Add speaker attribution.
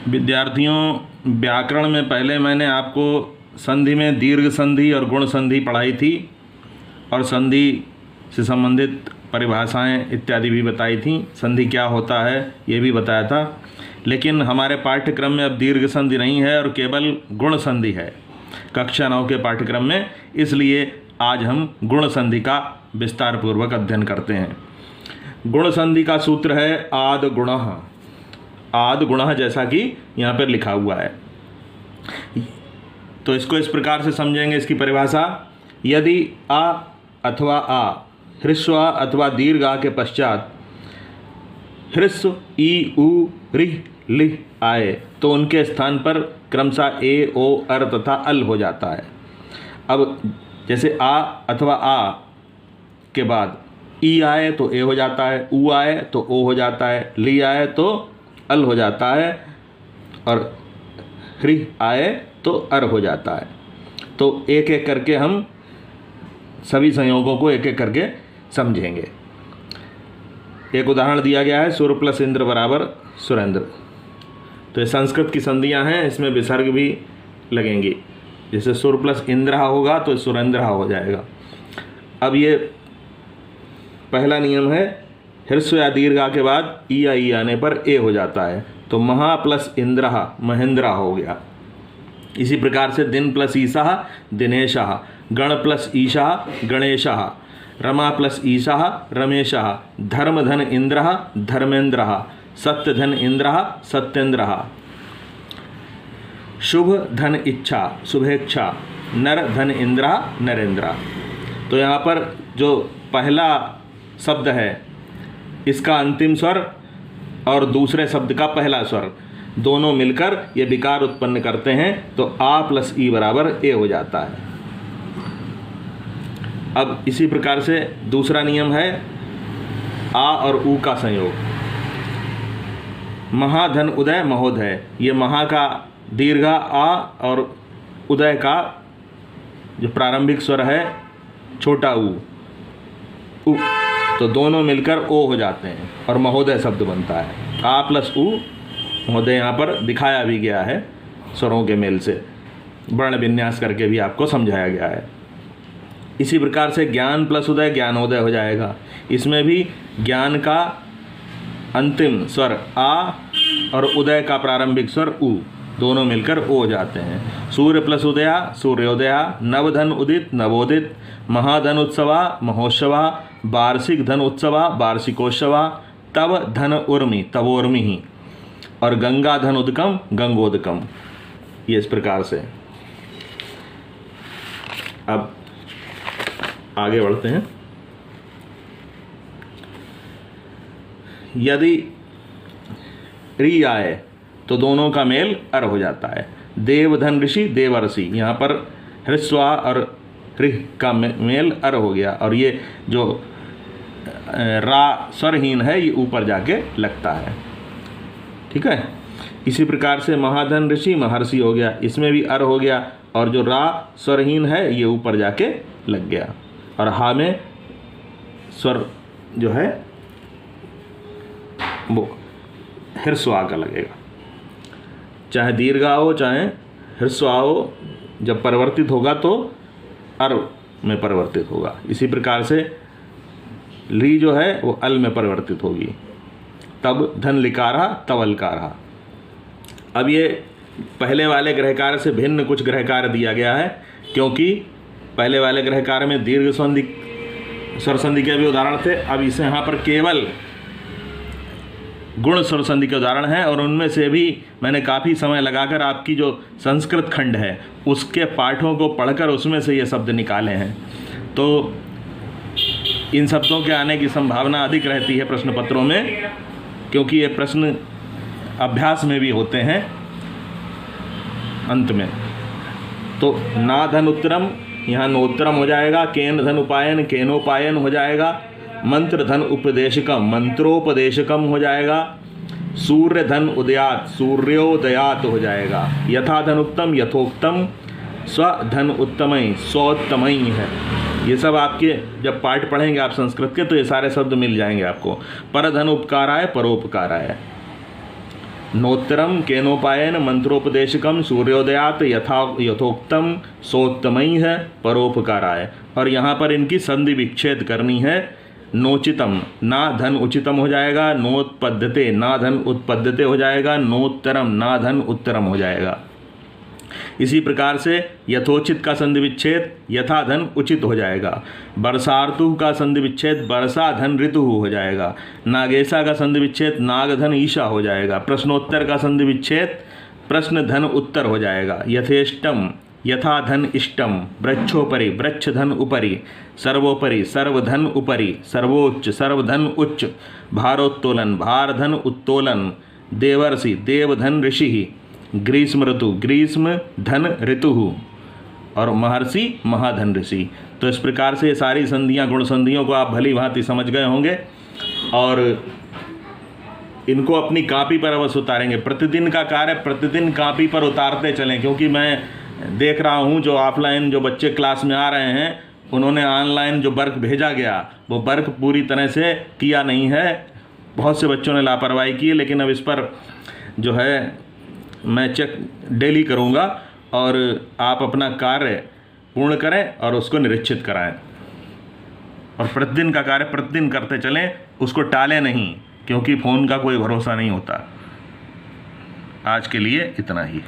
Speaker 1: विद्यार्थियों, व्याकरण में पहले मैंने आपको संधि में दीर्घ संधि और गुण संधि पढ़ाई थी और संधि से संबंधित परिभाषाएं इत्यादि भी बताई थी। संधि क्या होता है ये भी बताया था। लेकिन हमारे पाठ्यक्रम में अब दीर्घ संधि नहीं है और केवल गुण संधि है कक्षा 9 के पाठ्यक्रम में, इसलिए आज हम गुण संधि का विस्तार पूर्वक अध्ययन करते हैं। गुण संधि का सूत्र है आद गुणः। आद गुणः जैसा कि यहाँ पर लिखा हुआ है, तो इसको इस प्रकार से समझेंगे। इसकी परिभाषा, यदि आ अथवा आ ह्रस्व आ अथवा दीर्घ आ के पश्चात ह्रस्व ई उ रिह लिह आए तो उनके स्थान पर क्रमशः ए ओ अर तथा अल हो जाता है। अब जैसे आ अथवा आ के बाद ई आए तो ए हो जाता है, उ आए तो ओ हो जाता है, ली आए तो अल हो जाता है और ह्री आए तो अर हो जाता है। तो एक एक करके हम सभी संयोगों को एक एक करके समझेंगे। एक उदाहरण दिया गया है, सुर प्लस इंद्र बराबर सुरेंद्र। तो ये संस्कृत की संधियां हैं, इसमें विसर्ग भी लगेंगी। जैसे सुर प्लस इंद्रहा होगा तो सुरेंद्रहा हो जाएगा। अब ये पहला नियम है, ह्रस्व या दीर्घा के बाद ई या ई आने पर ए हो जाता है, तो महा प्लस इंद्रहा महेंद्रा हो गया। इसी प्रकार से दिन प्लस ईशा दिनेशः, गण प्लस ईशा गणेशः, रमा प्लस ईशा रमेशः, धर्म धन इंद्रः धर्मेंद्रः, सत्य धन इंद्रः सत्येंद्रः, शुभ धन इच्छा शुभेच्छा, नर धन इंद्रः नरेंद्र। तो यहाँ पर जो पहला शब्द है इसका अंतिम स्वर और दूसरे शब्द का पहला स्वर दोनों मिलकर ये विकार उत्पन्न करते हैं, तो आ प्लस ई बराबर ए हो जाता है। अब इसी प्रकार से दूसरा नियम है आ और उ का संयोग। महाधन उदय महोदय, ये महा का दीर्घा आ और उदय का जो प्रारंभिक स्वर है छोटा उ, तो दोनों मिलकर ओ हो जाते हैं और महोदय शब्द बनता है। आ प्लस उ महोदय यहाँ पर दिखाया भी गया है, स्वरों के मेल से वर्ण विन्यास करके भी आपको समझाया गया है। इसी प्रकार से ज्ञान प्लस उदय ज्ञानोदय हो जाएगा। इसमें भी ज्ञान का अंतिम स्वर आ और उदय का प्रारंभिक स्वर उ दोनों मिलकर ओ हो जाते हैं। सूर्य प्लस उदया सूर्योदया, नवधन उदित नवोदित, महाधन उत्सवा महोत्सवा, वार्षिक धन उत्सवा वार्षिकोत्सवा, तव धन उर्मी तवोर्मि ही, और गंगा धन उदकम गंगोदकम। ये इस प्रकार से। अब आगे बढ़ते हैं। यदि री आए तो दोनों का मेल अर हो जाता है। देवधन ऋषि देवर्षि, यहाँ पर ह्रस्वा और ऋ का मेल अर हो गया और ये जो रा स्वरहीन है ये ऊपर जाके लगता है। ठीक है। इसी प्रकार से महाधन ऋषि महर्षि हो गया, इसमें भी अर हो गया और जो रा स्वरहीन है ये ऊपर जाके लग गया और हा में स्वर जो है वो ह्रस्व का लगेगा। चाहे दीर्घा हो चाहे ह्रस्व हो, जब परिवर्तित होगा तो अर में परिवर्तित होगा। इसी प्रकार से ली जो है वो अल में परिवर्तित होगी। तब धन लिकारा तब अलकारा। अब ये पहले वाले ग्रहकार से भिन्न कुछ ग्रहकार दिया गया है, क्योंकि पहले वाले ग्रहकार में दीर्घ संधि स्वर संधि के भी उदाहरण थे। अब इसे यहाँ पर केवल गुण स्वर संधि के उदाहरण हैं और उनमें से भी मैंने काफ़ी समय लगाकर आपकी जो संस्कृत खंड है उसके पाठों को पढ़कर उसमें से ये शब्द निकाले हैं। तो इन शब्दों के आने की संभावना अधिक रहती है प्रश्न पत्रों में, क्योंकि ये प्रश्न अभ्यास में भी होते हैं अंत में। तो ना धन उत्तरम, यहाँ नोत्तरम हो जाएगा। केन धन उपायन केनोपायन हो जाएगा। मंत्र धन उपदेशकम मंत्रोपदेशकम हो जाएगा। सूर्य धन उदयात सूर्योदयात हो जाएगा। यथा धन उत्तम यथोक्तम, स्वधन उत्तमय स्वोत्तमय है। ये सब आपके जब पाठ पढ़ेंगे आप संस्कृत के तो ये सारे शब्द मिल जाएंगे आपको। परधन उपकाराय परोपकाराय। नोत्तरम केनोपायन मंत्रोपदेशकम सूर्योदयात यथोक्तम सोत्तमई है परोपकाराय। और यहाँ पर इनकी संधि विच्छेद करनी है। नोचितम ना धन उचितम हो जाएगा, नोत्पद्यते ना धन उत्पद्यते हो जाएगा, नोत्तरम ना धन उत्तरम हो जाएगा। इसी प्रकार से यथोचित का संधि विच्छेद यथा धन उचित हो जाएगा। वर्षार्तु का संधि विच्छेद वर्षा धन ऋतु हो जाएगा। नागेशा का संधि विच्छेद नाग धन ईशा हो जाएगा। प्रश्नोत्तर का संधि विच्छेद प्रश्न धन उत्तर हो जाएगा। यथेष्टम यथा धन इष्टम, वृक्षोपरि वृक्ष धन उपरि, सर्वोपरि सर्वधन उपरि, सर्वोच्च सर्वधन उच्च, भारोत्तोलन भारधन उत्तोलन, देवर्षि देवधन ऋषि, ग्रीष्म ऋतु ग्रीष्म धन ऋतु और महर्षि महाधन ऋषि। तो इस प्रकार से ये सारी संधियाँ गुण संधियों को आप भली भांति समझ गए होंगे और इनको अपनी कॉपी पर अवश्य उतारेंगे। प्रतिदिन का कार्य प्रतिदिन कॉपी पर उतारते चलें, क्योंकि मैं देख रहा हूँ जो ऑफलाइन जो बच्चे क्लास में आ रहे हैं उन्होंने ऑनलाइन जो वर्क भेजा गया वो वर्क पूरी तरह से किया नहीं है। बहुत से बच्चों ने लापरवाही की है, लेकिन अब इस पर जो है मैं चेक डेली करूँगा और आप अपना कार्य पूर्ण करें और उसको निरीक्षित कराएं। और प्रतिदिन का कार्य प्रतिदिन करते चलें, उसको टालें नहीं, क्योंकि फ़ोन का कोई भरोसा नहीं होता। आज के लिए इतना ही।